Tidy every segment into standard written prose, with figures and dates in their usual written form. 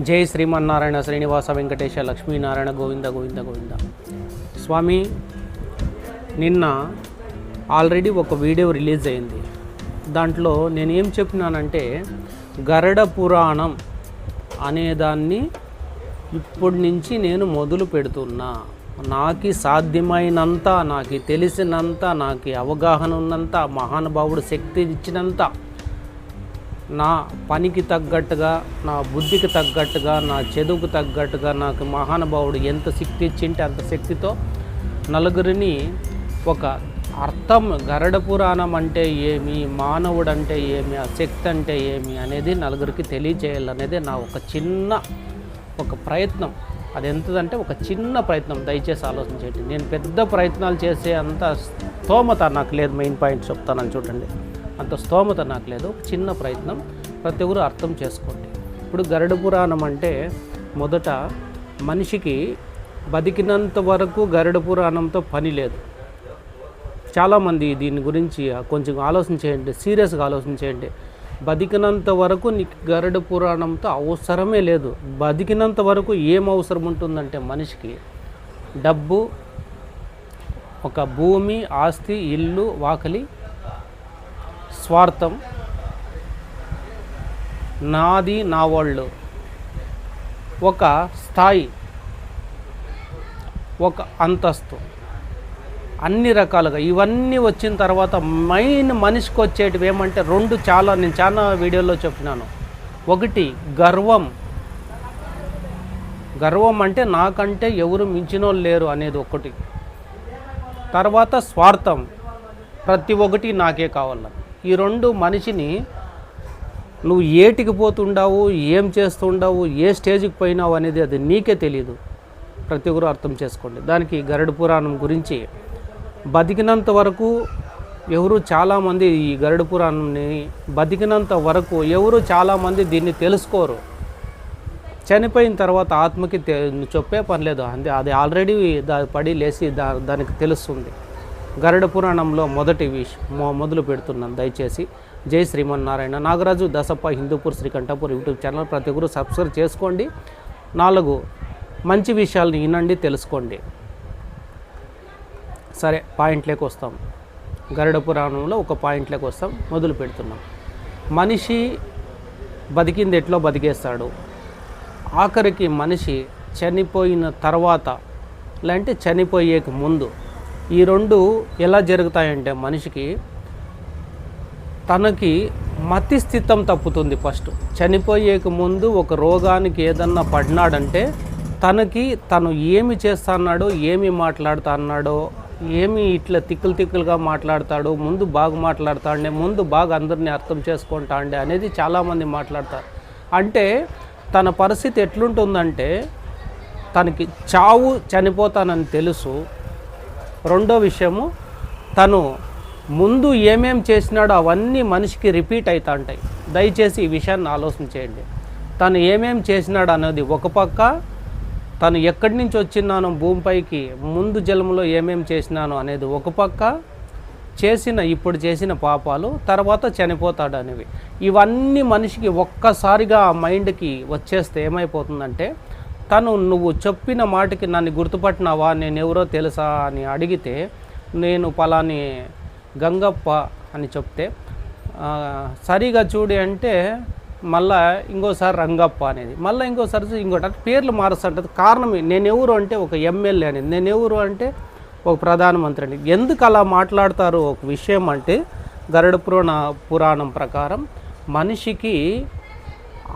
జై శ్రీమన్నారాయణ శ్రీనివాస వెంకటేశ లక్ష్మీనారాయణ గోవింద గోవింద గోవింద. స్వామి, నిన్న ఆల్రెడీ ఒక వీడియో రిలీజ్ అయింది. దాంట్లో నేను ఏం చెప్పినానంటే గరుడ పురాణం అనేదాన్ని ఇప్పటి నుంచి నేను మొదలు పెడుతున్నా. నాకు సాధ్యమైనంత, నాకు తెలిసినంత, నాకు అవగాహన ఉన్నంత, మహానుభావుడు శక్తి ఇచ్చినంత, నా పనికి తగ్గట్టుగా, నా బుద్ధికి తగ్గట్టుగా, నా చదువుకు తగ్గట్టుగా నాకు మహానుభావుడు ఎంత శక్తి ఇచ్చింటే అంత శక్తితో నలుగురిని ఒక అర్థం, గరుడ పురాణం అంటే ఏమి, మానవుడు అంటే ఏమి, ఆ శక్తి అంటే ఏమి అనేది నలుగురికి తెలియజేయాలనేది నా ఒక ప్రయత్నం. అది ఎంతదంటే ఒక చిన్న ప్రయత్నం. దయచేసి ఆలోచించండి. నేను పెద్ద ప్రయత్నాలు చేసే అంత స్తోమత నాకు లేదు. మెయిన్ పాయింట్ చెప్తానని చూడండి. అంత స్తోమత నాకు లేదు. ఒక చిన్న ప్రయత్నం ప్రతి ఒక్కరు అర్థం చేసుకోండి. ఇప్పుడు గరుడ పురాణం అంటే మొదట మనిషికి బతికినంత వరకు గరుడ పురాణంతో పని లేదు. చాలామంది దీని గురించి కొంచెం ఆలోచించేయండి, సీరియస్గా ఆలోచించేయండి. బతికినంత వరకు నీకు గరుడ పురాణంతో అవసరమే లేదు. బతికినంత వరకు ఏం అవసరం ఉంటుందంటే మనిషికి డబ్బు, ఒక భూమి, ఆస్తి, ఇల్లు, వాకిలి, స్వార్థం, నాది, నా వాళ్ళు, ఒక స్థాయి, ఒక అంతస్తు, అన్ని రకాలుగా ఇవన్నీ వచ్చిన తర్వాత మెయిన్ మనిషికి వచ్చేటివి ఏమంటే రెండు. నేను చాలా వీడియోలో చెప్పినాను. ఒకటి గర్వం. గర్వం అంటే నాకంటే ఎవరు మించినోళ్ళు లేరు అనేది ఒకటి. తర్వాత స్వార్థం, ప్రతి ఒక్కటి నాకే కావాలని. ఈ రెండు మనిషిని నువ్వు ఏటికి పోతుండావు, ఏం చేస్తుండావు, ఏ స్టేజ్కి పోయినావు అనేది అది నీకే తెలియదు. ప్రతి ఒక్కరు అర్థం చేసుకోండి. దానికి గరుడ పురాణం గురించి బతికినంత వరకు ఎవరు చాలామంది ఈ గరుడ పురాణాన్ని బతికినంత వరకు ఎవరు చాలామంది దీన్ని తెలుసుకోరు. చనిపోయిన తర్వాత ఆత్మకి చెప్పే పని లేదు. అది ఆల్రెడీ పడి లేచి దానికి తెలుస్తుంది. గరుడ పురాణంలో మొదటి మొదలు పెడుతున్నాను. దయచేసి జై శ్రీమన్నారాయణ. నాగరాజు దసప్ప హిందూపూర్ శ్రీకంఠపూర్ యూట్యూబ్ ఛానల్ ప్రతి ఒక్కరు సబ్స్క్రైబ్ చేసుకోండి. 4 మంచి విషయాలను వినండి, తెలుసుకోండి. సరే, పాయింట్లోకి వస్తాం. గరుడ పురాణంలో ఒక పాయింట్లోకి వస్తాం. మొదలు పెడుతున్నాం. మనిషి బతికింది ఎట్లో బతికేస్తాడు. ఆఖరికి మనిషి చనిపోయిన తర్వాత, లేదంటే చనిపోయేక ముందు, ఈ రెండు ఎలా జరుగుతాయంటే మనిషికి తనకి మతి స్థితం తప్పుతుంది. ఫస్ట్ చనిపోయేక ముందు ఒక రోగానికి ఏదన్నా పడినాడంటే తను ఏమి చేస్తున్నాడో, ఏమి మాట్లాడుతున్నాడో, ఏమి ఇట్లా తిక్కులుగా మాట్లాడతాడు, ముందు బాగా మాట్లాడతాడే, ముందు బాగా అందరినీ అర్థం చేసుకుంటాండే అనేది చాలామంది మాట్లాడతారు. అంటే తన పరిస్థితి ఎట్లుంటుందంటే తనకి చనిపోతానని తెలుసు. రెండో విషయము, తను ముందు ఏమేం చేసినాడో అవన్నీ మనిషికి రిపీట్ అవుతూ ఉంటాయి. దయచేసి ఈ విషయాన్ని ఆలోచించేయండి. తను ఏమేం చేసినాడు అనేది ఒక పక్క, తను ఎక్కడి నుంచి వచ్చినానో భూమిపైకి ముందు జన్మలో ఏమేం చేసినానో అనేది ఒక పక్క, ఇప్పుడు చేసిన పాపాలు, తర్వాత చనిపోతాడు అనేవి, ఇవన్నీ మనిషికి ఒక్కసారిగా మైండ్కి వచ్చేస్తే ఏమైపోతుందంటే నువ్వు చెప్పిన మాటకి నన్ను గుర్తుపట్టినావా, నేను ఎవరో తెలుసా అని అడిగితే నేను పలాని గంగప్ప అని చెప్తే సరిగా చూడి అంటే మళ్ళా ఇంకోసారి రంగప్ప అనేది, మళ్ళీ ఇంకోసారి ఇంకోటి పేర్లు మారుస్తుంటుంది. కారణం నేను ఎవరు అంటే ఒక ఎమ్మెల్యే అనేది, నేను ఎవరు అంటే ఒక ప్రధానమంత్రి అని. ఎందుకు అలా మాట్లాడతారు ఒక విషయం అంటే గరుడ పురాణం ప్రకారం మనిషికి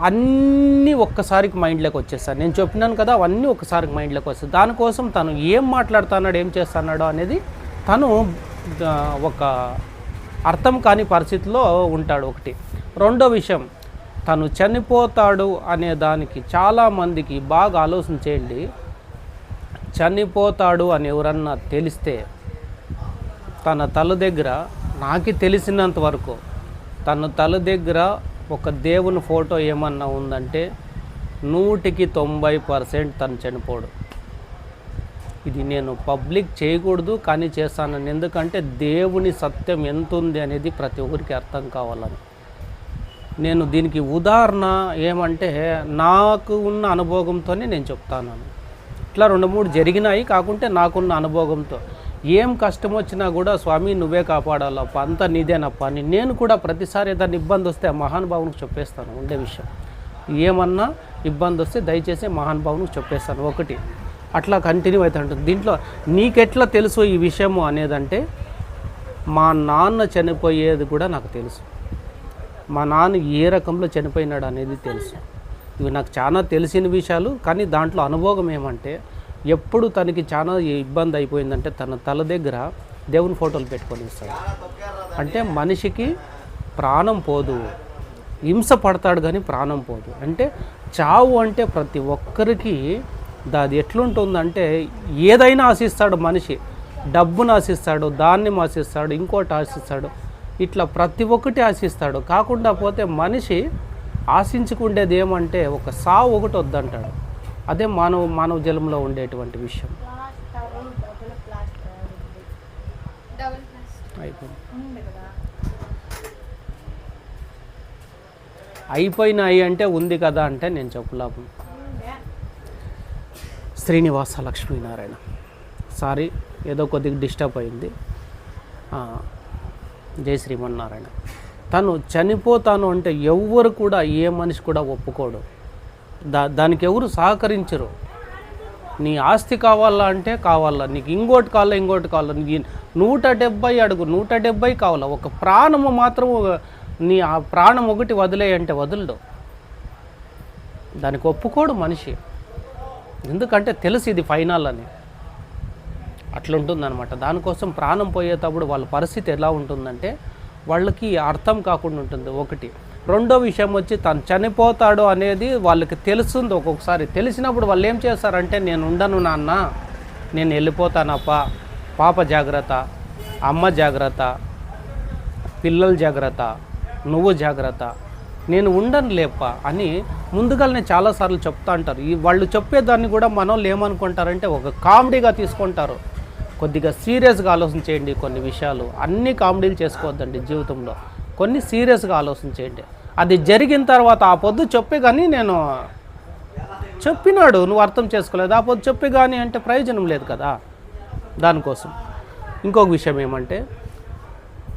అన్నీ ఒక్కసారికి మైండ్లోకి వచ్చేస్తాను. నేను చెప్పినాను కదా, అవన్నీ ఒక్కసారికి మైండ్లోకి వస్తాయి. దానికోసం తను ఏం మాట్లాడుతున్నాడు, ఏం చేస్తున్నాడో అనేది తను ఒక అర్థం కాని పరిస్థితిలో ఉంటాడు. ఒకటి. రెండో విషయం, తను చనిపోతాడు అనే దానికి చాలామందికి బాగా ఆలోచించేయండి. చనిపోతాడు అని ఎవరన్నా తెలిస్తే తన తల దగ్గర, నాకు తెలిసినంత వరకు తన తల దగ్గర ఒక దేవుని ఫోటో ఏమన్నా ఉందంటే 100% తను చనిపోడు. ఇది నేను పబ్లిక్ చేయకూడదు కానీ చేస్తాను. ఎందుకంటే దేవుని సత్యం ఎంత ఉంది అనేది ప్రతి ఒక్కరికి అర్థం కావాలని. నేను దీనికి ఉదాహరణ ఏమంటే నాకు ఉన్న అనుభవంతోనే నేను చెప్తాను. ఇట్లా 2-3 జరిగినాయి, కాకుంటే నాకున్న అనుభవంతో ఏం కష్టం వచ్చినా కూడా స్వామి నువ్వే కాపాడాలప్ప, అంతా నీదేనప్ప అని నేను కూడా ప్రతిసారి ఏదైనా ఇబ్బంది వస్తే మహానుభావునికి చెప్పేస్తాను. ఉండే విషయం ఏమన్నా ఇబ్బంది వస్తే దయచేసి మహానుభావునికి చెప్పేస్తాను. ఒకటి అట్లా కంటిన్యూ అవుతూ ఉంటుంది. దీంట్లో నీకెట్లా తెలుసు ఈ విషయము అనేదంటే, మా నాన్న చనిపోయేది కూడా నాకు తెలుసు, మా నాన్న ఏ రకంలో చనిపోయినాడు అనేది తెలుసు. ఇవి నాకు చాలా తెలిసిన విషయాలు. కానీ దాంట్లో అనుభవం ఏమంటే, ఎప్పుడు తనకి చాలా ఇబ్బంది అయిపోయిందంటే తన తల దగ్గర దేవుని ఫోటోలు పెట్టుకొని ఇస్తాడు. అంటే మనిషికి ప్రాణం పోదు, హింస పడతాడు కానీ ప్రాణం పోదు. అంటే చావు అంటే ప్రతి ఒక్కరికి అది ఎట్లుంటుందంటే, ఏదైనా ఆశిస్తాడు మనిషి. డబ్బును ఆశిస్తాడు, దాన్ని ఆశిస్తాడు, ఇంకోటి ఆశిస్తాడు, ఇట్లా ప్రతి ఒక్కటి ఆశిస్తాడు. కాకుండా పోతే మనిషి ఆశించుకుండేది ఏమంటే ఒక సావు ఒకటి వద్దంటాడు. అదే మానవ జలంలో ఉండేటువంటి విషయం. అయిపోయినాయి అంటే ఉంది కదా అంటే నేను చెప్పలేము. శ్రీనివాస లక్ష్మీనారాయణ, సారీ ఏదో కొద్దిగా డిస్టర్బ్ అయింది. జై శ్రీమన్నారాయణ. తను చనిపోతాను అంటే ఎవ్వరు కూడా, ఏ మనిషి కూడా ఒప్పుకోడు. దానికి ఎవరు సహకరించరు. నీ ఆస్తి కావాలా అంటే కావాలా, నీకు ఇంకోటి కావాలా, నీకు 170 అడుగు, 170 కావాలా, ఒక ప్రాణము మాత్రం నీ ఆ ప్రాణం ఒకటి వదిలేయంటే వదలడు. దానికి ఒప్పుకోడు మనిషి. ఎందుకంటే తెలుసు ఇది ఫైనల్ అని. అట్లుంటుందన్నమాట. దానికోసం ప్రాణం పోయేటప్పుడు వాళ్ళ పరిస్థితి ఎలా ఉంటుందంటే వాళ్ళకి అర్థం కాకుండా ఉంటుంది. ఒకటి. రెండో విషయం వచ్చి తను చనిపోతాడు అనేది వాళ్ళకి తెలుస్తుంది. ఒక్కొక్కసారి తెలిసినప్పుడు వాళ్ళు ఏం చేస్తారంటే, నేను ఉండను నాన్న, నేను వెళ్ళిపోతానప్ప, పాప జాగ్రత్త, అమ్మ జాగ్రత్త, పిల్లలు జాగ్రత్త, నువ్వు జాగ్రత్త, నేను ఉండను లేప అని ముందుగానే చాలాసార్లు చెప్తా అంటారు. వాళ్ళు చెప్పేదాన్ని కూడా మనోళ్ళు ఏమనుకుంటారంటే ఒక కామెడీగా తీసుకుంటారు. కొద్దిగా సీరియస్గా ఆలోచన చేయండి. కొన్ని విషయాలు అన్నీ కామెడీలు చేసుకోవద్దండి జీవితంలో. కొన్ని సీరియస్గా ఆలోచన చేయండి. అది జరిగిన తర్వాత ఆ పొద్దు చెప్పి కానీ, నేను చెప్పినాడు నువ్వు అర్థం చేసుకోలేదు, ఆ పొద్దు చెప్పి కానీ అంటే ప్రయోజనం లేదు కదా. దానికోసం ఇంకొక విషయం ఏమంటే,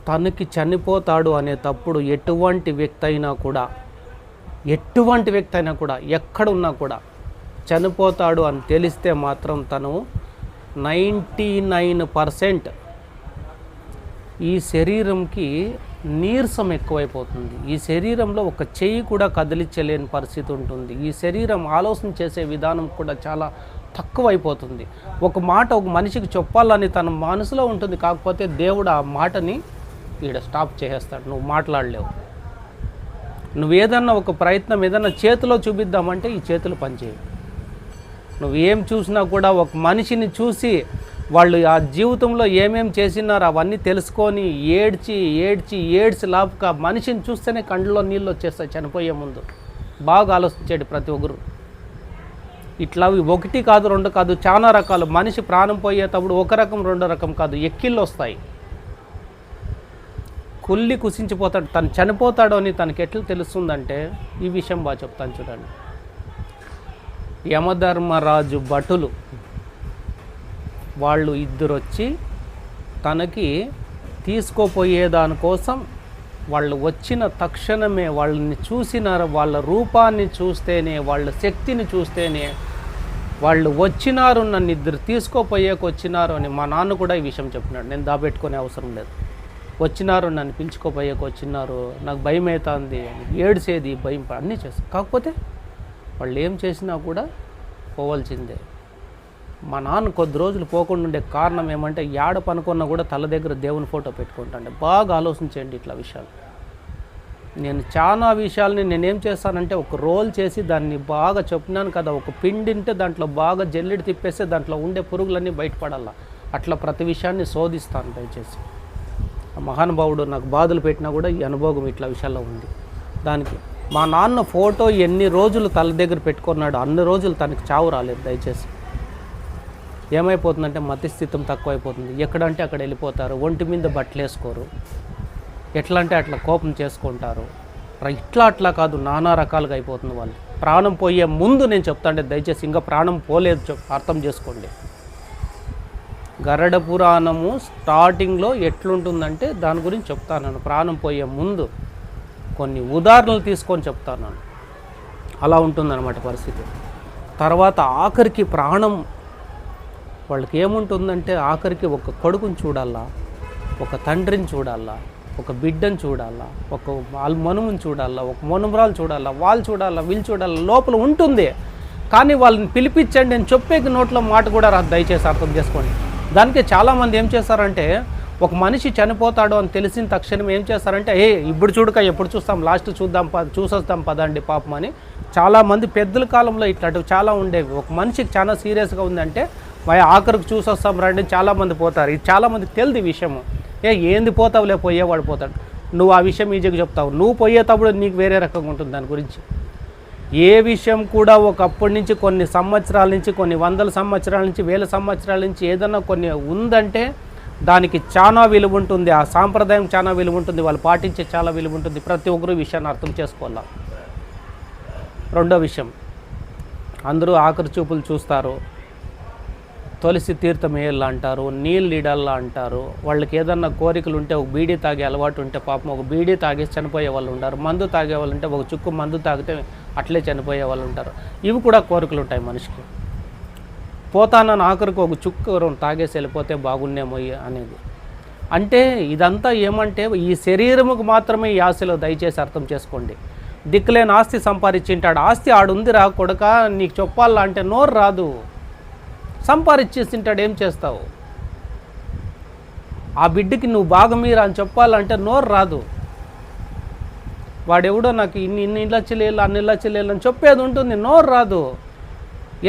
తనకి చనిపోతాడు అనే తప్పుడు ఎటువంటి వ్యక్తి అయినా కూడా ఎక్కడున్నా కూడా చనిపోతాడు అని తెలిస్తే మాత్రం తను 99% ఈ శరీరంకి నీరసం ఎక్కువైపోతుంది. ఈ శరీరంలో ఒక చెయ్యి కూడా కదిలించలేని పరిస్థితి ఉంటుంది. ఈ శరీరం ఆలోచన చేసే విధానం కూడా చాలా తక్కువైపోతుంది. ఒక మాట ఒక మనిషికి చెప్పాలని తన మనసులో ఉంటుంది, కాకపోతే దేవుడు ఆ మాటని ఈడ స్టాప్ చేసేస్తాడు. నువ్వు మాట్లాడలేవు. నువ్వు ఏదన్నా ఒక ప్రయత్నం ఏదన్నా చేతిలో చూపిద్దామంటే ఈ చేతులు పనిచేయవు. నువ్వు ఏం చూసినా కూడా ఒక మనిషిని చూసి వాళ్ళు ఆ జీవితంలో ఏమేం చేసినారో అవన్నీ తెలుసుకొని ఏడ్చి లాపుక మనిషిని చూస్తేనే కండ్లో నీళ్ళు వచ్చేస్తాయి చనిపోయే ముందు. బాగా ఆలోచించాడు ప్రతి ఒక్కరు. ఇట్లా ఒకటి కాదు, రెండు కాదు, చాలా రకాలు. మనిషి ప్రాణం పోయేటప్పుడు ఒక రకం, రెండో రకం కాదు, ఎక్కిళ్ళు వస్తాయి. కుళ్ళి కుసించిపోతాడు. తను చనిపోతాడు అని తనకి ఎట్లా తెలుస్తుందంటే ఈ విషయం బాగా చెప్తాను చూడండి. యమధర్మరాజు భటులు వాళ్ళు ఇద్దరు వచ్చి తనకి తీసుకోపోయేదానికోసం వాళ్ళు వచ్చిన తక్షణమే వాళ్ళని చూసినారు. వాళ్ళ రూపాన్ని చూస్తేనే, వాళ్ళ శక్తిని చూస్తేనే వాళ్ళు వచ్చినారు, నన్ను ఇద్దరు తీసుకోపోయేకి వచ్చినారు అని మా నాన్న కూడా ఈ విషయం చెప్పినాడు. నేను దాబెట్టుకునే అవసరం లేదు. వచ్చినారు, నన్ను పిలుచుకోపోయేకి వచ్చినారు, నాకు భయం అవుతుంది, ఏడ్చేది, భయం అన్నీ చేస్తాను. కాకపోతే వాళ్ళు ఏం చేసినా కూడా పోవాల్సిందే. మా నాన్న కొద్ది రోజులు పోకుండా ఉండే కారణం ఏమంటే, యాడ పనుకున్నా కూడా తల దగ్గర దేవుని ఫోటో పెట్టుకుంటాండే. బాగా ఆలోచించండి ఇట్లా విషయాలు. నేను చాలా విషయాలని నేనేం చేస్తానంటే, ఒక రోల్ చేసి దాన్ని బాగా చెప్పినాను కదా, ఒక పిండింటే దాంట్లో బాగా జల్లెడి తిప్పేస్తే దాంట్లో ఉండే పురుగులన్నీ బయటపడాల. అట్లా ప్రతి విషయాన్ని శోధిస్తాను. దయచేసి మహానుభావుడు నాకు బాధలు పెట్టినా కూడా ఈ అనుభవం ఇట్లా విషయాల్లో ఉంది. దానికి మా నాన్న ఫోటో ఎన్ని రోజులు తల దగ్గర పెట్టుకున్నాడు అన్ని రోజులు తనకి చావు రాలేదు. దయచేసి ఏమైపోతుందంటే మతిస్థితం తక్కువైపోతుంది. ఎక్కడంటే అక్కడ వెళ్ళిపోతారు, ఒంటి మీద బట్టలు వేసుకోరు, ఎట్లా అంటే అట్లా కోపం చేసుకుంటారు. ఇట్లా అట్లా కాదు, నానా రకాలుగా అయిపోతుంది వాళ్ళు. ప్రాణం పోయే ముందు నేను చెప్తాంటే దయచేసి ఇంకా ప్రాణం పోలేదు అర్థం చేసుకోండి. గరుడ పురాణము స్టార్టింగ్లో ఎట్లుంటుందంటే దాని గురించి చెప్తాను. ప్రాణం పోయే ముందు కొన్ని ఉదాహరణలు తీసుకొని చెప్తాను. అలా ఉంటుందన్నమాట పరిస్థితి. తర్వాత ఆఖరికి ప్రాణం వాళ్ళకి ఏముంటుందంటే ఆఖరికి ఒక కొడుకుని చూడాలా, ఒక తండ్రిని చూడాలా, ఒక బిడ్డను చూడాలా, ఒక మనుముని చూడాలా, ఒక మనుమరాలు చూడాలా, వాళ్ళు చూడాలా, వీళ్ళు చూడాలా, లోపల ఉంటుంది. కానీ వాళ్ళని పిలిపించండి నేను చెప్పేకి నోట్లో మాట కూడా రాదు. దయచేసి అర్థం చేసుకోండి. దానికి చాలామంది ఏం చేస్తారంటే ఒక మనిషి చనిపోతాడు అని తెలిసిన తక్షణం ఏం చేస్తారంటే ఇప్పుడు చూడక ఎప్పుడు చూస్తాం, లాస్ట్ చూద్దాం చూసొస్తాం పదండి పాపం అని చాలామంది పెద్దల కాలంలో ఇట్లాంటివి చాలా ఉండేవి. ఒక మనిషికి చాలా సీరియస్గా ఉందంటే ఆఖరికి చూసొస్తాం రండి చాలామంది పోతారు. ఇది చాలామందికి తెలియదు ఈ విషయము. ఏంది పోతావులే, పోయేవాడు పోతాడు. నువ్వు ఆ విషయం ఈజీగా చెప్తావు, నువ్వు పోయేటప్పుడు నీకు వేరే రకంగా ఉంటుంది దాని గురించి. ఏ విషయం కూడా ఒకప్పటి నుంచి కొన్ని సంవత్సరాల నుంచి, కొన్ని వందల సంవత్సరాల నుంచి, వేల సంవత్సరాల నుంచి ఏదన్నా కొన్ని ఉందంటే దానికి చాలా విలువ ఉంటుంది. ఆ సాంప్రదాయం చాలా విలువ ఉంటుంది, వాళ్ళు పాటించే చాలా విలువ ఉంటుంది. ప్రతి ఒక్కరు విషయాన్ని అర్థం చేసుకోవాలి. రెండో విషయం, అందరూ ఆఖరి చూపులు చూస్తారు, తులసి తీర్థం వేయాలా అంటారు, నీళ్ళు ఇడాలా అంటారు. వాళ్ళకి ఏదన్నా కోరికలు ఉంటే ఒక బీడీ తాగే అలవాటు ఉంటే పాపం ఒక బీడీ తాగేసి చనిపోయే వాళ్ళు ఉంటారు. మందు తాగే వాళ్ళు ఉంటే ఒక చుక్కు మందు తాగితే అట్లే చనిపోయే వాళ్ళు ఉంటారు. ఇవి కూడా కోరికలు ఉంటాయి మనిషికి. పోతానని ఆఖరికి ఒక చుక్కు తాగేసి వెళ్ళిపోతే బాగున్నేమో అనేది. అంటే ఇదంతా ఏమంటే ఈ శరీరముకు మాత్రమే ఈ ఆశలో దయచేసి అర్థం చేసుకోండి. దిక్కులేని ఆస్తి సంపాదించింటాడు, ఆస్తి ఆడుందిరా కొడక నీకు చెప్పాలా అంటే నోరు రాదు. సంపాదించేసింటాడు, ఏం చేస్తావు? ఆ బిడ్డకి నువ్వు బాగమీరా అని చెప్పాలంటే నోరు రాదు. వాడెవడో నాకు ఇన్ని లక్షలేళ్ళు అన్ని లక్షలేళ్ళు అని చెప్పేది ఉంటుంది, నోరు రాదు.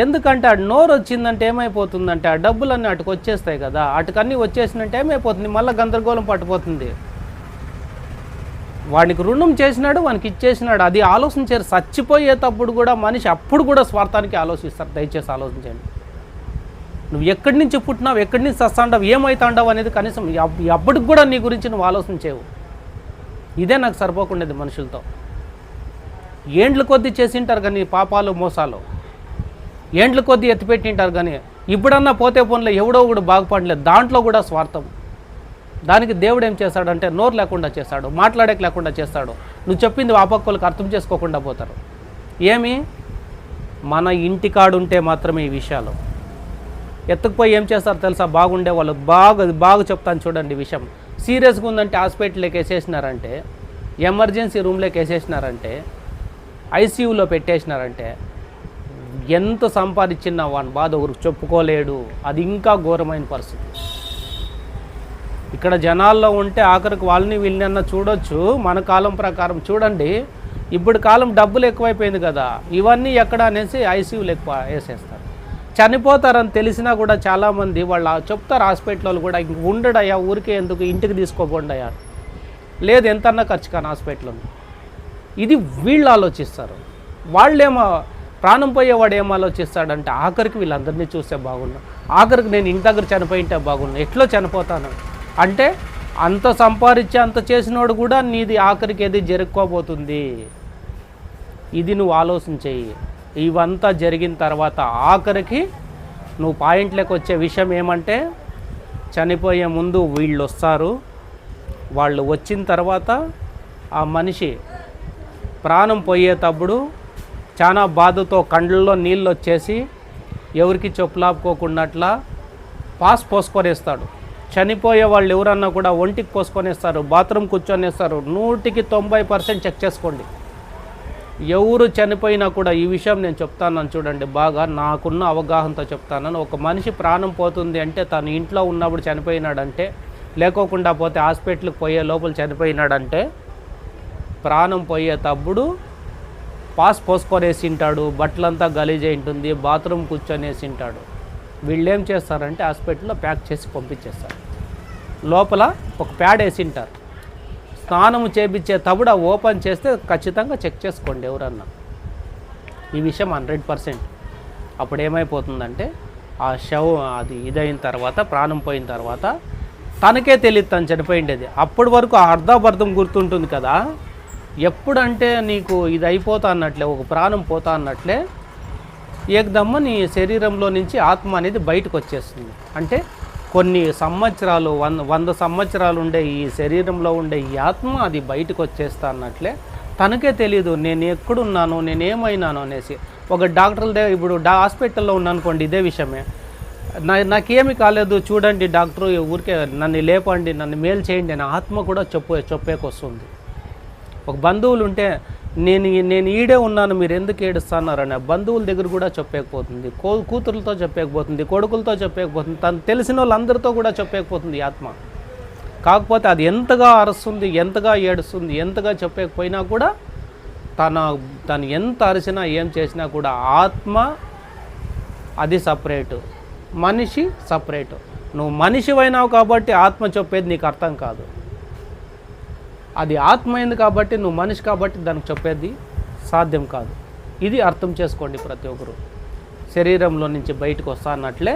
ఎందుకంటే ఆ నోరు వచ్చిందంటే ఏమైపోతుందంటే ఆ డబ్బులన్నీ అటుకు వచ్చేస్తాయి కదా, అటుకన్నీ వచ్చేసినంటే ఏమైపోతుంది, మళ్ళీ గందరగోళం పట్టిపోతుంది. వాడికి రుణం చేసినాడు, వానికి ఇచ్చేసినాడు, అది ఆలోచించారు. చచ్చిపోయేటప్పుడు కూడా మనిషి అప్పుడు కూడా స్వార్థానికి ఆలోచిస్తారు. దయచేసి ఆలోచించండి. నువ్వు ఎక్కడి నుంచి పుట్టినావు, ఎక్కడి నుంచి చస్తాండావు, ఏమవుతాండావు అనేది కనీసం అప్పటికి కూడా నీ గురించి నువ్వు ఆలోచించేవు. ఇదే నాకు సరిపోకుండేది మనుషులతో. ఏండ్ల కొద్దీ చేసింటారు కానీ పాపాలు మోసాలు, ఏండ్ల కొద్దీ ఎత్తిపెట్టింటారు కానీ ఇప్పుడన్నా పోతే పోన్లే ఎవడో ఒకడు బాగుపడలేదు, దాంట్లో కూడా స్వార్థం. దానికి దేవుడు ఏం చేస్తాడంటే నోరు లేకుండా చేస్తాడు, మాట్లాడేకి లేకుండా చేస్తాడు. నువ్వు చెప్పింది ఆ పక్కలకు అర్థం చేసుకోకుండా పోతారు. ఏమి మన ఇంటికాడుంటే మాత్రమే ఈ విషయాలు. ఎత్తుకుపోయి ఏం చేస్తారు తెలుసా, బాగుండే వాళ్ళు బాగా చెప్తాను చూడండి విషయం. సీరియస్గా ఉందంటే హాస్పిటల్లోకి వేసేసినారంటే, ఎమర్జెన్సీ రూమ్లోకి వేసేసినారంటే, ఐసీయూలో పెట్టేసినారంటే ఎంత సంపాదించినా వాని బాధ ఒకరికి చెప్పుకోలేడు. అది ఇంకా ఘోరమైన పరిస్థితి. ఇక్కడ జనాల్లో ఉంటే ఆఖరికి వాళ్ళని వీళ్ళని అన్న చూడొచ్చు. మన కాలం ప్రకారం చూడండి, ఇప్పుడు కాలం డబ్బులు ఎక్కువైపోయింది కదా, ఇవన్నీ ఎక్కడ అనేసి ఐసీయూలు ఎక్కువ వేసేస్తారు. చనిపోతారని తెలిసినా కూడా చాలామంది వాళ్ళు చెప్తారు హాస్పిటల్ కూడా, ఇంక ఉండడయ్యా ఊరికే ఎందుకు, ఇంటికి తీసుకోపోండి అయ్యా, లేదు ఎంతన్నా ఖర్చు కానీ హాస్పిటల్. ఇది వీళ్ళు ఆలోచిస్తారు. వాళ్ళేమో ప్రాణం పోయేవాడు ఏం ఆలోచిస్తాడంటే ఆఖరికి వీళ్ళందరినీ చూస్తే బాగున్నా, ఆఖరికి నేను ఇంటి దగ్గర చనిపోయింటే బాగున్నా, ఎట్లో చనిపోతాను అంటే అంత సంపాదించి అంత చేసినోడు కూడా నీది ఆఖరికి ఏది జరుక్కోబోతుంది. ఇది నువ్వు ఆలోచించేయి. ఇవంతా జరిగిన తర్వాత ఆఖరికి నువ్వు పాయింట్లోకి వచ్చే విషయం ఏమంటే, చనిపోయే ముందు వీళ్ళు వస్తారు. వాళ్ళు వచ్చిన తర్వాత ఆ మనిషి ప్రాణం పోయేటప్పుడు చాలా బాధతో కండ్లలో నీళ్ళు వచ్చేసి ఎవరికి చెప్పులాపుకోకున్నట్లా పోసుకొనేస్తాడు. చనిపోయే వాళ్ళు ఎవరన్నా కూడా ఒంటికి పోసుకొనేస్తారు, బాత్రూమ్ కూర్చొనేస్తారు. 100% చెక్ చేసుకోండి. ఎవరు చనిపోయినా కూడా ఈ విషయం నేను చెప్తానని చూడండి, బాగా నాకున్న అవగాహనతో చెప్తానని. ఒక మనిషి ప్రాణం పోతుంది అంటే తను ఇంట్లో ఉన్నప్పుడు చనిపోయినాడంటే, లేకోకుండా పోతే హాస్పిటల్కి పోయే లోపల చనిపోయినాడంటే, ప్రాణం పోయేటప్పుడు పోసుకొనేసింటాడు, బట్టలంతా గలీజ్ అయి ఉంటుంది, బాత్రూమ్ కూర్చొనేసింటాడు. వీళ్ళు ఏం చేస్తారంటే హాస్పిటల్లో ప్యాక్ చేసి పంపించేస్తారు. లోపల ఒక ప్యాడ్ వేసింటారు. స్నానం చేపించేటప్పుడు ఆ ఓపెన్ చేస్తే ఖచ్చితంగా చెక్ చేసుకోండి ఎవరన్నా. ఈ విషయం 100%. అప్పుడు ఏమైపోతుందంటే ఆ శవం అది ఇదైన తర్వాత, ప్రాణం పోయిన తర్వాత తనకే తెలియదు తను చనిపోయిండేది. అప్పటి వరకు అర్ధాబర్ధం గుర్తుంటుంది కదా, ఎప్పుడంటే నీకు ఇది అయిపోతా అన్నట్లే, ఒక ప్రాణం పోతా అన్నట్లే ఏకదమ్మ నీ శరీరంలో నుంచి ఆత్మ అనేది బయటకు వచ్చేస్తుంది. అంటే కొన్ని సంవత్సరాలు 100 సంవత్సరాలు ఉండే ఈ శరీరంలో ఉండే ఈ ఆత్మ అది బయటకు వచ్చేస్తా అన్నట్లే తనకే తెలియదు నేను ఎక్కడున్నాను, నేనేమైనాను అనేసి. ఒక డాక్టర్ల దగ్గర ఇప్పుడు హాస్పిటల్లో ఉన్నాను అనుకోండి, ఇదే విషయమే, నాకేమి కాలేదు చూడండి డాక్టరు, ఊరికే నన్ను లేపండి, నన్ను మేలు చేయండి అని ఆత్మ కూడా చెప్పేకొస్తుంది. ఒక బంధువులు ఉంటే నేను ఈడే ఉన్నాను మీరు ఎందుకు ఏడుస్తున్నారని బంధువుల దగ్గర కూడా చెప్పలేకపోతుంది, కూతురులతో చెప్పలేకపోతుంది, కొడుకులతో చెప్పలేకపోతుంది, తను తెలిసిన వాళ్ళందరితో కూడా చెప్పలేకపోతుంది ఆత్మ. కాకపోతే అది ఎంతగా అరుస్తుంది, ఎంతగా ఏడుస్తుంది, ఎంతగా చెప్పకపోయినా కూడా తను ఎంత అరిచినా ఏం చేసినా కూడా ఆత్మ అది సపరేటు, మనిషి సపరేటు. నువ్వు మనిషివైనావు కాబట్టి ఆత్మ చెప్పేది నీకు అర్థం కాదు. అది ఆత్మ అయింది కాబట్టి నువ్వు మనిషి కాబట్టి దానికి చెప్పేది సాధ్యం కాదు. ఇది అర్థం చేసుకోండి ప్రతి ఒక్కరు. శరీరంలో నుంచి బయటకు వస్తా అన్నట్లే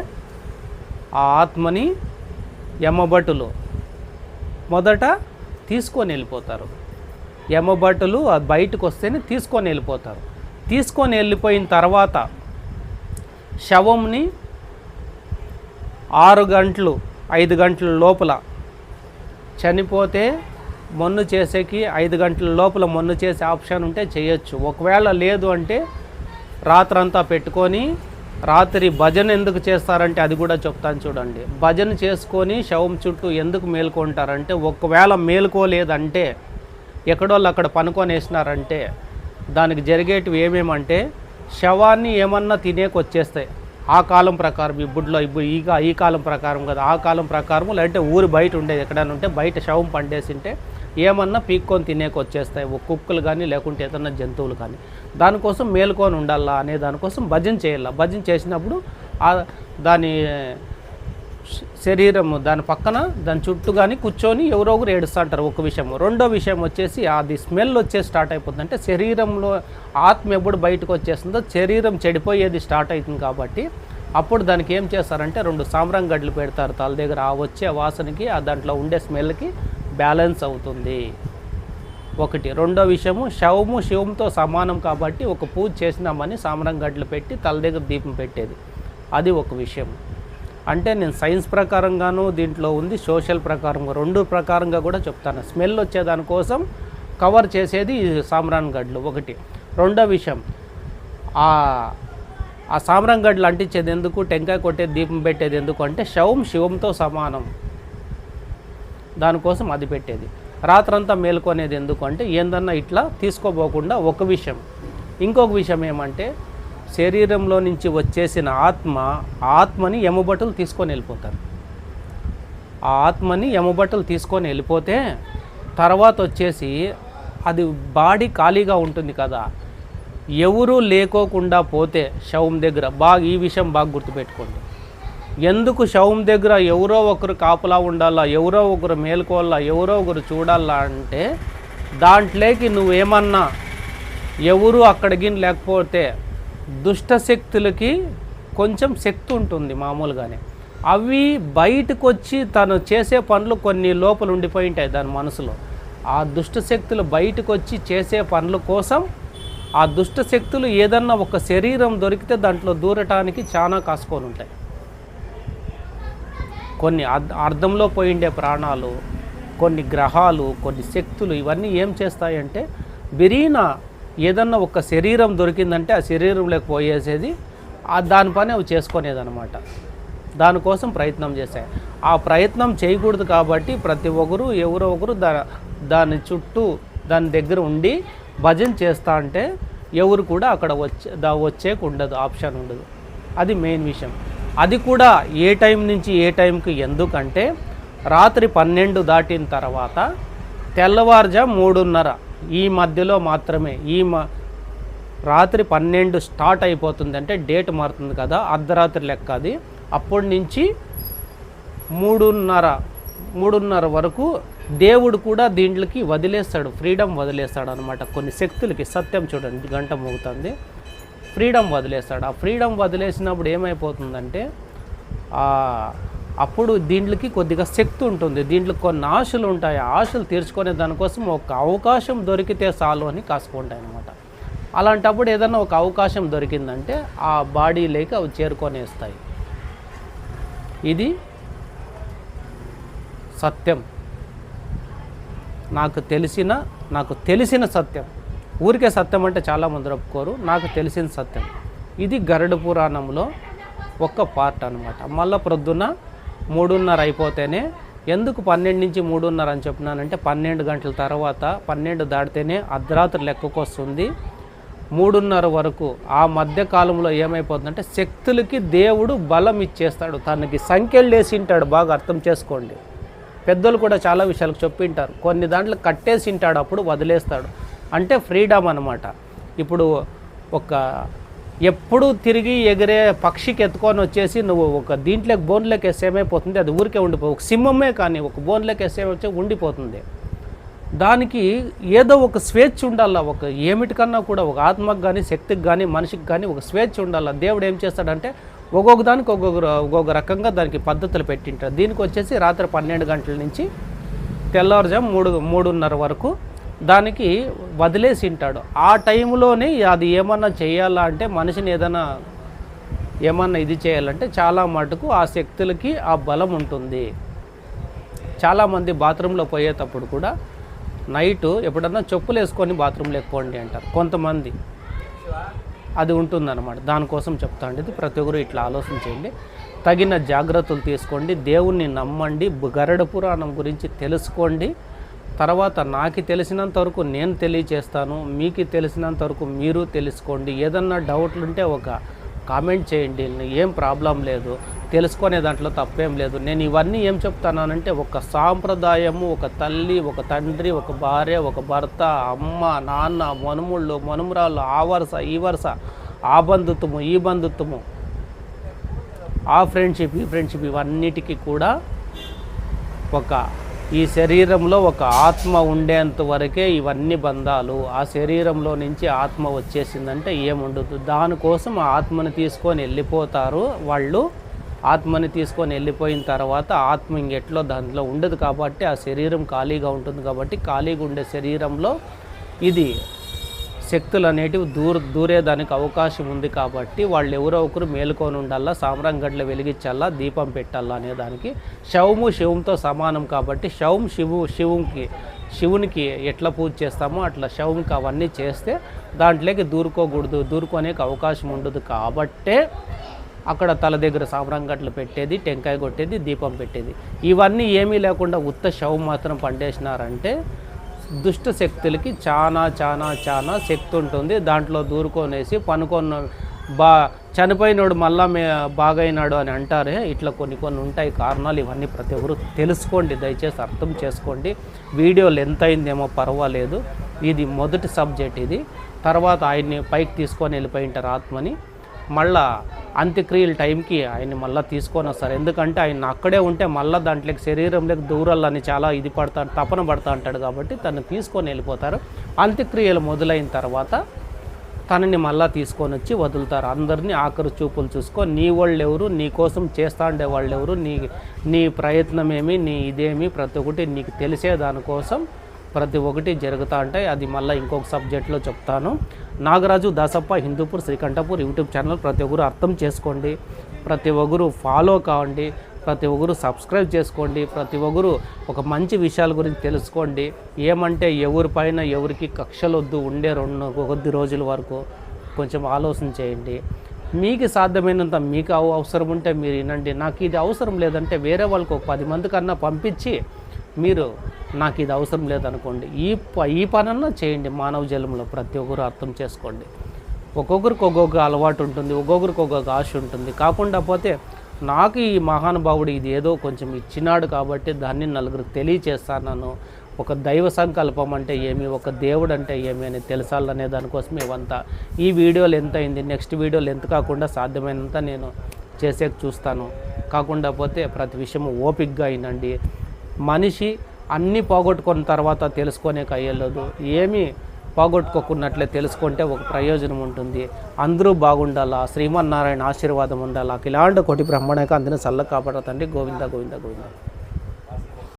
ఆ ఆత్మని యమభటులు మొదట తీసుకొని వెళ్ళిపోతారు. యమభటులు అది బయటకు వస్తేనే తీసుకొని వెళ్ళిపోతారు. తీసుకొని వెళ్ళిపోయిన తర్వాత శవంని 6 గంటలు 5 గంటల లోపల చనిపోతే మొన్ను చేసేకి 5 గంటల లోపల మొన్ను చేసే ఆప్షన్ ఉంటే చేయొచ్చు. ఒకవేళ లేదు అంటే రాత్రంతా పెట్టుకొని, రాత్రి భజన ఎందుకు చేస్తారంటే అది కూడా చెప్తాను చూడండి. భజన చేసుకొని శవం చుట్టూ ఎందుకు మేలుకుంటారంటే, ఒకవేళ మేలుకోలేదంటే ఎక్కడోళ్ళు అక్కడ పనుకొని వేసినారంటే దానికి జరిగేటివి ఏమేమంటే శవాన్ని ఏమన్నా తినేకి వచ్చేస్తాయి. ఆ కాలం ప్రకారం ఇప్పుడు ఈ కాలం ప్రకారం కదా, ఆ కాలం ప్రకారం లేదంటే ఊరు బయట ఉండేది ఎక్కడైనా ఉంటే బయట శవం పండేసింటే ఏమన్నా పీక్కొని తినేకి వచ్చేస్తాయి, కుక్కలు కానీ లేకుంటే ఏదన్నా జంతువులు కానీ. దానికోసం మేలుకొని ఉండాలా అనే దానికోసం భజన చేయాల. భజన చేసినప్పుడు దాని శరీరము దాని పక్కన దాని చుట్టూ కానీ కూర్చొని ఎవరో ఒకరు ఏడుస్తుంటారు. ఒక విషయం. రెండో విషయం వచ్చేసి అది స్మెల్ వచ్చే స్టార్ట్ అయిపోతుంది. అంటే శరీరంలో ఆత్మ ఎప్పుడు బయటకు వచ్చేస్తుందో శరీరం చెడిపోయేది స్టార్ట్ అవుతుంది కాబట్టి అప్పుడు దానికి ఏం చేస్తారంటే 2 సాంబ్రాం గడ్డలు పెడతారు తల దగ్గర. ఆ వచ్చే వాసనకి ఆ దాంట్లో ఉండే స్మెల్కి బ్యాలెన్స్ అవుతుంది ఒకటి. రెండో విషయము శివంతో సమానం కాబట్టి ఒక పూజ చేసినామని సాంబ్రాం గడ్డలు పెట్టి తల దగ్గర దీపం పెట్టేది, అది ఒక విషయం. అంటే నేను సైన్స్ ప్రకారంగాను దీంట్లో ఉంది, సోషల్ ప్రకారంగా 2 ప్రకారంగా కూడా చెప్తాను. స్మెల్ వచ్చేదానికోసం కవర్ చేసేది సాంబ్రాన్ గడ్డలు ఒకటి. రెండో విషయం ఆ సాంబ్రాన్ గడ్డలు అంటించేది ఎందుకు, టెంకాయ కొట్టేది, దీపం పెట్టేది ఎందుకు అంటే శివంతో సమానం, దానికోసం అది పెట్టేది. రాత్రంతా మేలుకొనేది ఎందుకు అంటే ఏందన్నా ఇట్లా తీసుకోపోకుండా ఒక విషయం. ఇంకొక విషయం ఏమంటే శరీరంలో నుంచి వచ్చేసిన ఆత్మని యమభటులు తీసుకొని వెళ్ళిపోతారు. ఆ ఆత్మని యమభటులు తీసుకొని వెళ్ళిపోతే తర్వాత వచ్చేసి అది బాడీ ఖాళీగా ఉంటుంది కదా, ఎవరూ లేకోకుండా పోతే శవం దగ్గర ఈ విషయం బాగా గుర్తుపెట్టుకోండి. ఎందుకు శవం దగ్గర ఎవరో ఒకరు కాపలా ఉండాలా, ఎవరో ఒకరు మేల్కోవాలా, ఎవరో ఒకరు చూడాలా అంటే దాంట్లోకి నువ్వేమన్నా ఎవరు అక్కడికి లేకపోతే దుష్టశక్తులకి కొంచెం శక్తి ఉంటుంది మామూలుగానే. అవి బయటకు వచ్చి తను చేసే పనులు కొన్ని లోపల ఉండిపోయి ఉంటాయి దాని మనసులో. ఆ దుష్టశక్తులు బయటకు వచ్చి చేసే పనుల కోసం ఆ దుష్టశక్తులు ఏదన్నా ఒక శరీరం దొరికితే దాంట్లో దూరటానికి చాలా కాసుకొని ఉంటాయి. కొన్ని అర్థంలో పోయిండే ప్రాణాలు, కొన్ని గ్రహాలు, కొన్ని శక్తులు ఇవన్నీ ఏం చేస్తాయంటే బిరీనా ఏదన్నా ఒక శరీరం దొరికిందంటే ఆ శరీరంలోకి పోయేసేది, దాని పని అవి చేసుకునేదన్నమాట. దానికోసం ప్రయత్నం చేశాయి. ఆ ప్రయత్నం చేయకూడదు కాబట్టి ప్రతి ఒక్కరు ఎవరో ఒకరు దాని చుట్టూ దాని దగ్గర ఉండి భజన చేస్తా అంటే ఎవరు కూడా అక్కడ వచ్చేకు ఉండదు, ఆప్షన్ ఉండదు. అది మెయిన్ విషయం. అది కూడా ఏ టైం నుంచి ఏ టైంకి ఎందుకంటే రాత్రి 12 దాటిన తర్వాత తెల్లవారుజాము 3:30 ఈ మధ్యలో మాత్రమే. రాత్రి 12 స్టార్ట్ అయిపోతుంది అంటే డేట్ మారుతుంది కదా, అర్ధరాత్రి లెక్క అది. అప్పటి నుంచి 3:30 వరకు దేవుడు కూడా దీంట్లోకి వదిలేస్తాడు, ఫ్రీడమ్ వదిలేస్తాడు అనమాట. కొన్ని శక్తులకి సత్యం చూడండి, గంట మోగుతుంది, ఫ్రీడమ్ వదిలేస్తాడు. ఆ ఫ్రీడమ్ వదిలేసినప్పుడు ఏమైపోతుందంటే అప్పుడు దీంట్లోకి కొద్దిగా శక్తి ఉంటుంది, దీంట్లో కొన్ని ఆశలు ఉంటాయి, ఆశలు తీర్చుకునే దానికోసం ఒక అవకాశం దొరికితే చాలు అని కాసుకుంటాయి అన్నమాట. అలాంటప్పుడు ఏదన్నా ఒక అవకాశం దొరికిందంటే ఆ బాడీలోకి అవి చేరుకొనేస్తాయి. ఇది సత్యం, నాకు తెలిసిన సత్యం. ఊరికే సత్యం అంటే చాలామంది ఒప్పుకోరు, నాకు తెలిసిన సత్యం. ఇది గరుడ పురాణంలో ఒక్క పార్ట్ అనమాట. మళ్ళీ ప్రొద్దున 3:30 అయిపోతేనే, ఎందుకు 12 నుంచి 3:30 అని చెప్పినానంటే 12 గంటల తర్వాత 12 దాటితేనే అర్ధరాత్రి లెక్కకు వస్తుంది. 3:30 వరకు ఆ మధ్య కాలంలో ఏమైపోతుందంటే శక్తులకి దేవుడు బలం ఇచ్చేస్తాడు, తనకి సంఖ్యలు వేసింటాడు. బాగా అర్థం చేసుకోండి, పెద్దలు కూడా చాలా విషయాలకు చెప్పింటారు. కొన్ని దాంట్లో కట్టేసింటాడు, అప్పుడు వదిలేస్తాడు. అంటే ఫ్రీడమ్ అన్నమాట. ఇప్పుడు ఒక ఎప్పుడు తిరిగి ఎగిరే పక్షికి ఎత్తుకొని వచ్చేసి నువ్వు ఒక దీంట్లోకి బోన్లోకి వేస్తే ఏమైపోతుంది, అది ఊరికే ఉండిపోతుంది. ఒక సింహమే కానీ ఒక బోన్లోకి వేస్తే వచ్చి ఉండిపోతుంది. దానికి ఏదో ఒక స్వేచ్ఛ ఉండాల, ఒక ఏమిటికన్నా కూడా ఒక ఆత్మకు కానీ శక్తికి కానీ మనిషికి కానీ ఒక స్వేచ్ఛ ఉండాల. దేవుడు ఏం చేస్తాడంటే ఒక్కొక్క దానికి ఒక్కొక్క రకంగా దానికి పద్ధతులు పెట్టింటారు. దీనికి వచ్చేసి రాత్రి 12 గంటల నుంచి తెల్లవారుజాము 3:30 వరకు దానికి వదిలేసి ఉంటాడు. ఆ టైంలోనే అది ఏమన్నా చేయాలా అంటే మనిషిని ఏమన్నా ఇది చేయాలంటే చాలా మటుకు ఆ శక్తులకి ఆ బలం ఉంటుంది. చాలామంది బాత్రూంలో పోయేటప్పుడు కూడా నైటు ఎప్పుడన్నా చెప్పులు వేసుకొని బాత్రూంలోకి పోండి అంటారు కొంతమంది, అది ఉంటుందన్నమాట. దానికోసం చెప్తాండి, ఇది ప్రతి ఒక్కరు ఇట్లా ఆలోచించండి, తగిన జాగ్రత్తలు తీసుకోండి, దేవుణ్ణి నమ్మండి, గరుడ పురాణం గురించి తెలుసుకోండి. తర్వాత నాకు తెలిసినంత వరకు నేను తెలియచేస్తాను, మీకు తెలిసినంత వరకు మీరు తెలుసుకోండి. ఏదన్నా డౌట్లు ఉంటే ఒక కామెంట్ చేయండి, ఏం ప్రాబ్లం లేదు, తెలుసుకునే దాంట్లో తప్పేం లేదు. నేను ఇవన్నీ ఏం చెప్తానంటే ఒక సాంప్రదాయము, ఒక తల్లి, ఒక తండ్రి, ఒక భార్య, ఒక భర్త, అమ్మ, నాన్న, మనుముళ్ళు, మనుమరాళ్ళు, ఆ వరుస ఈ వరుస, ఆ బంధుత్వము ఈ బంధుత్వము, ఆ ఫ్రెండ్షిప్ ఈ ఫ్రెండ్షిప్, ఇవన్నిటికీ కూడా ఒక ఈ శరీరంలో ఒక ఆత్మ ఉండేంత వరకే ఇవన్నీ బంధాలు. ఆ శరీరంలో నుంచి ఆత్మ వచ్చేసిందంటే ఏముండదు. దానికోసం ఆ ఆత్మని తీసుకొని వెళ్ళిపోతారు వాళ్ళు. ఆత్మని తీసుకొని వెళ్ళిపోయిన తర్వాత ఆత్మ ఇంకెట్లో దాంట్లో ఉండదు కాబట్టి ఆ శరీరం ఖాళీగా ఉంటుంది. కాబట్టి ఖాళీగా ఉండే శరీరంలో ఇది శక్తులు అనేటివి దూరేదానికి అవకాశం ఉంది. కాబట్టి వాళ్ళు ఎవరో ఒకరు మేలుకొని ఉండాలా, సామ్రాంగడ్లు వెలిగించాలా, దీపం పెట్టాలా అనే దానికి. శవము శివంతో సమానం కాబట్టి శవం శివునికి ఎట్లా పూజ చేస్తామో అట్లా శవంకి అవన్నీ చేస్తే దాంట్లోకి దూరుకోనేకి అవకాశం ఉండదు. కాబట్టే అక్కడ తల దగ్గర సామ్రాంగడ్లు పెట్టేది, టెంకాయ కొట్టేది, దీపం పెట్టేది. ఇవన్నీ ఏమీ లేకుండా ఉత్త శవం మాత్రం పండేసినారంటే దుష్ట శక్తులకి చాలా చాలా చాలా శక్తి ఉంటుంది. దాంట్లో దూరుకొనేసి చనిపోయినోడు మళ్ళా బాగైనాడు అని అంటారే, ఇట్లా కొన్ని ఉంటాయి కారణాలు. ఇవన్నీ ప్రతి ఒక్కరు తెలుసుకోండి, దయచేసి అర్థం చేసుకోండి. వీడియో లెంత్ అయిందేమో పర్వాలేదు, ఇది మొదటి సబ్జెక్ట్ ఇది. తర్వాత ఆయన్ని పైకి తీసుకొని వెళ్ళిపోయింటారు ఆత్మని. మళ్ళా అంత్యక్రియల టైంకి ఆయన్ని మళ్ళీ తీసుకొని వస్తారు. ఎందుకంటే ఆయన అక్కడే ఉంటే మళ్ళీ దాంట్లోకి శరీరంలోకి దూరాలని చాలా తపన పడతా అంటాడు. కాబట్టి తను తీసుకొని వెళ్ళిపోతారు. అంత్యక్రియలు మొదలైన తర్వాత తనని మళ్ళీ తీసుకొని వచ్చి వదులుతారు. అందరినీ ఆఖరి చూపులు చూసుకొని నీ వాళ్ళు ఎవరు, నీ కోసం చేస్తా ఉండే వాళ్ళు ఎవరు, నీ ప్రయత్నమేమి, నీ ఇదేమి, ప్రతి ఒక్కటి నీకు తెలిసే దానికోసం ప్రతి ఒక్కటి జరుగుతూ ఉంటాయి. అది మళ్ళీ ఇంకొక సబ్జెక్ట్లో చెప్తాను. నాగరాజు దాసప్ప హిందూపూర్ శ్రీకంఠపూర్ యూట్యూబ్ ఛానల్ ప్రతి ఒక్కరు అర్థం చేసుకోండి, ప్రతి ఒక్కరు ఫాలో కావండి, ప్రతి ఒక్కరు సబ్స్క్రైబ్ చేసుకోండి, ప్రతి ఒక్కరు ఒక మంచి విషయాల గురించి తెలుసుకోండి. ఏమంటే ఎవరిపైన ఎవరికి కక్షలొద్దు, ఉండే కొద్ది రోజుల వరకు కొంచెం ఆలోచన చేయండి. మీకు సాధ్యమైనంత మీకు అవసరం ఉంటే మీరు వినండి. నాకు ఇది అవసరం లేదంటే వేరే వాళ్ళకు ఒక 10 మంది కన్నా పంపించి మీరు నాకు ఇది అవసరం లేదనుకోండి, ఈ పనన్నా చేయండి. మానవ జన్మలో ప్రతి ఒక్కరు అర్థం చేసుకోండి. ఒక్కొక్కరికి ఒక్కొక్క అలవాటు ఉంటుంది, ఒక్కొక్కరికి ఒక్కొక్క ఆశ ఉంటుంది. కాకుండా పోతే నాకు ఈ మహానుభావుడు ఇది ఏదో కొంచెం ఇచ్చినాడు కాబట్టి దాన్ని నలుగురికి తెలియచేస్తాను. ఒక దైవ సంకల్పం అంటే ఏమి, ఒక దేవుడు అంటే ఏమి అని తెలుసాలనే దానికోసం ఇవంతా. ఈ వీడియోలు ఎంత అయింది, నెక్స్ట్ వీడియోలు ఎంత కాకుండా సాధ్యమైనంత నేను చేసేకి చూస్తాను. కాకుండా పోతే ప్రతి విషయము ఓపికగా అయినండి. మనిషి అన్నీ పోగొట్టుకున్న తర్వాత తెలుసుకునే అయ్యలేదు. ఏమీ పోగొట్టుకోకున్నట్లే తెలుసుకుంటే ఒక ప్రయోజనం ఉంటుంది. అందరూ బాగుండాలా, శ్రీమన్నారాయణ ఆశీర్వాదం ఉండాలా, ఇలాంటి కోటి బ్రహ్మణకు అందరినీ చల్ల కాపాడుతండి. గోవింద గోవింద గోవింద.